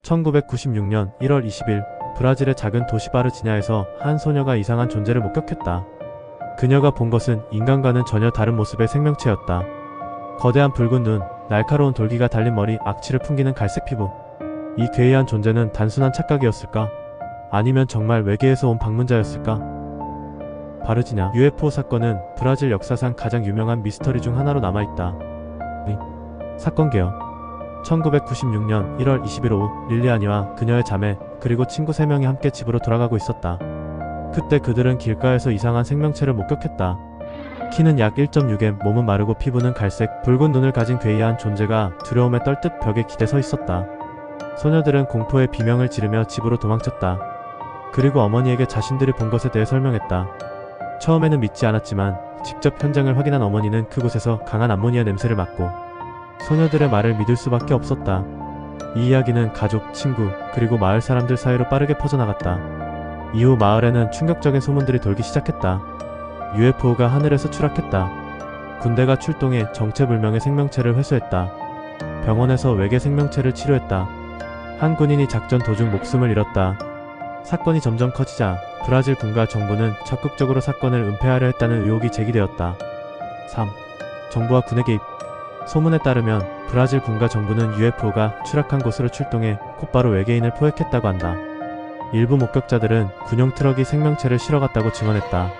1996년 1월 20일 브라질의 작은 도시 바르지냐에서 한 소녀가 이상한 존재를 목격했다. 그녀가 본 것은 인간과는 전혀 다른 모습의 생명체였다. 거대한 붉은 눈, 날카로운 돌기가 달린 머리, 악취를 풍기는 갈색 피부. 이 괴이한 존재는 단순한 착각이었을까? 아니면 정말 외계에서 온 방문자였을까? 바르지냐 UFO 사건은 브라질 역사상 가장 유명한 미스터리 중 하나로 남아있다. 사건 개요. 1996년 1월 20일 오후 릴리아니와 그녀의 자매 그리고 친구 3명이 함께 집으로 돌아가고 있었다. 그때 그들은 길가에서 이상한 생명체를 목격했다. 키는 약 1.6m, 몸은 마르고 피부는 갈색, 붉은 눈을 가진 괴이한 존재가 두려움에 떨듯 벽에 기대 서 있었다. 소녀들은 공포의 비명을 지르며 집으로 도망쳤다. 그리고 어머니에게 자신들이 본 것에 대해 설명했다. 처음에는 믿지 않았지만 직접 현장을 확인한 어머니는 그곳에서 강한 암모니아 냄새를 맡고 소녀들의 말을 믿을 수밖에 없었다. 이 이야기는 가족, 친구, 그리고 마을 사람들 사이로 빠르게 퍼져나갔다. 이후 마을에는 충격적인 소문들이 돌기 시작했다. UFO가 하늘에서 추락했다. 군대가 출동해 정체불명의 생명체를 회수했다. 병원에서 외계 생명체를 치료했다. 한 군인이 작전 도중 목숨을 잃었다. 사건이 점점 커지자 브라질 군과 정부는 적극적으로 사건을 은폐하려 했다는 의혹이 제기되었다. 3. 정부와 군의 개입. 소문에 따르면 브라질 군과 정부는 UFO가 추락한 곳으로 출동해 곧바로 외계인을 포획했다고 한다. 일부 목격자들은 군용 트럭이 생명체를 실어갔다고 증언했다.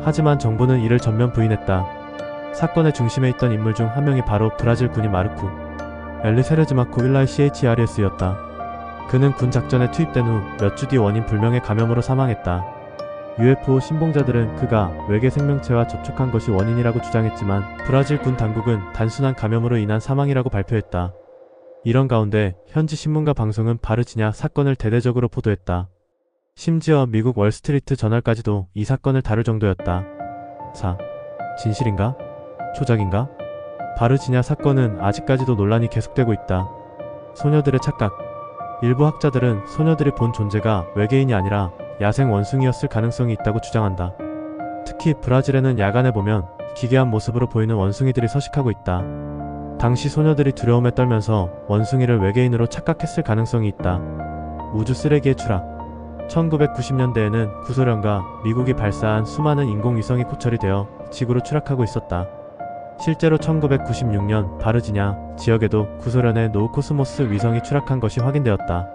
하지만 정부는 이를 전면 부인했다. 사건의 중심에 있던 인물 중 한 명이 바로 브라질 군인 마르쿠 엘리세르즈마코 일라이 CHRS였다. 그는 군 작전에 투입된 후 몇 주 뒤 원인 불명의 감염으로 사망했다. UFO 신봉자들은 그가 외계 생명체와 접촉한 것이 원인이라고 주장했지만 브라질 군 당국은 단순한 감염으로 인한 사망이라고 발표했다. 이런 가운데 현지 신문과 방송은 바르지냐 사건을 대대적으로 보도했다. 심지어 미국 월스트리트 저널까지도 이 사건을 다룰 정도였다. 4. 진실인가? 조작인가? 바르지냐 사건은 아직까지도 논란이 계속되고 있다. 소녀들의 착각. 일부 학자들은 소녀들이 본 존재가 외계인이 아니라 야생 원숭이였을 가능성이 있다고 주장한다. 특히 브라질에는 야간에 보면 기괴한 모습으로 보이는 원숭이들이 서식하고 있다. 당시 소녀들이 두려움에 떨면서 원숭이를 외계인으로 착각했을 가능성이 있다. 우주 쓰레기의 추락. 1990년대에는 구소련과 미국이 발사한 수많은 인공위성이 포철이 되어 지구로 추락하고 있었다. 실제로 1996년 바르지냐 지역에도 구소련의 노우코스모스 위성이 추락한 것이 확인되었다.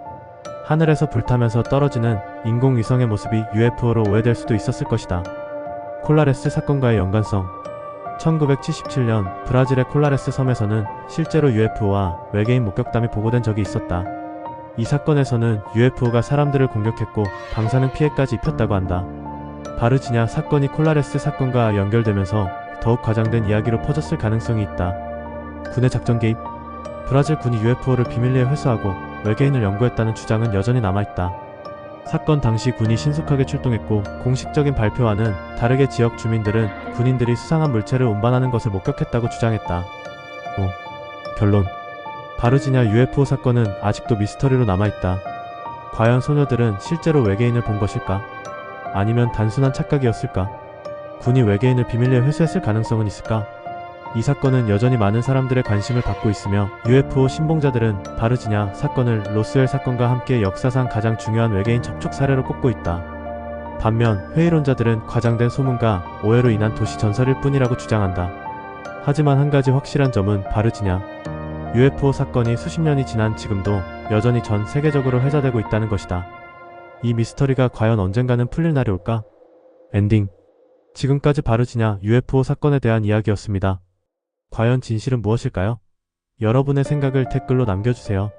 하늘에서 불타면서 떨어지는 인공위성의 모습이 UFO로 오해될 수도 있었을 것이다. 콜라레스 사건과의 연관성. 1977년 브라질의 콜라레스 섬에서는 실제로 UFO와 외계인 목격담이 보고된 적이 있었다. 이 사건에서는 UFO가 사람들을 공격했고 방사능 피해까지 입혔다고 한다. 바르지냐 사건이 콜라레스 사건과 연결되면서 더욱 과장된 이야기로 퍼졌을 가능성이 있다. 군의 작전 개입. 브라질 군이 UFO를 비밀리에 회수하고 외계인을 연구했다는 주장은 여전히 남아있다. 사건 당시 군이 신속하게 출동했고 공식적인 발표와는 다르게 지역 주민들은 군인들이 수상한 물체를 운반하는 것을 목격했다고 주장했다. 5. 결론. 바르지냐 UFO 사건은 아직도 미스터리로 남아있다. 과연 소녀들은 실제로 외계인을 본 것일까? 아니면 단순한 착각이었을까? 군이 외계인을 비밀리에 회수했을 가능성은 있을까? 이 사건은 여전히 많은 사람들의 관심을 받고 있으며 UFO 신봉자들은 바르지냐 사건을 로스웰 사건과 함께 역사상 가장 중요한 외계인 접촉 사례로 꼽고 있다. 반면 회의론자들은 과장된 소문과 오해로 인한 도시 전설일 뿐이라고 주장한다. 하지만 한 가지 확실한 점은 바르지냐 UFO 사건이 수십 년이 지난 지금도 여전히 전 세계적으로 회자되고 있다는 것이다. 이 미스터리가 과연 언젠가는 풀릴 날이 올까? 엔딩. 지금까지 바르지냐 UFO 사건에 대한 이야기였습니다. 과연 진실은 무엇일까요? 여러분의 생각을 댓글로 남겨주세요.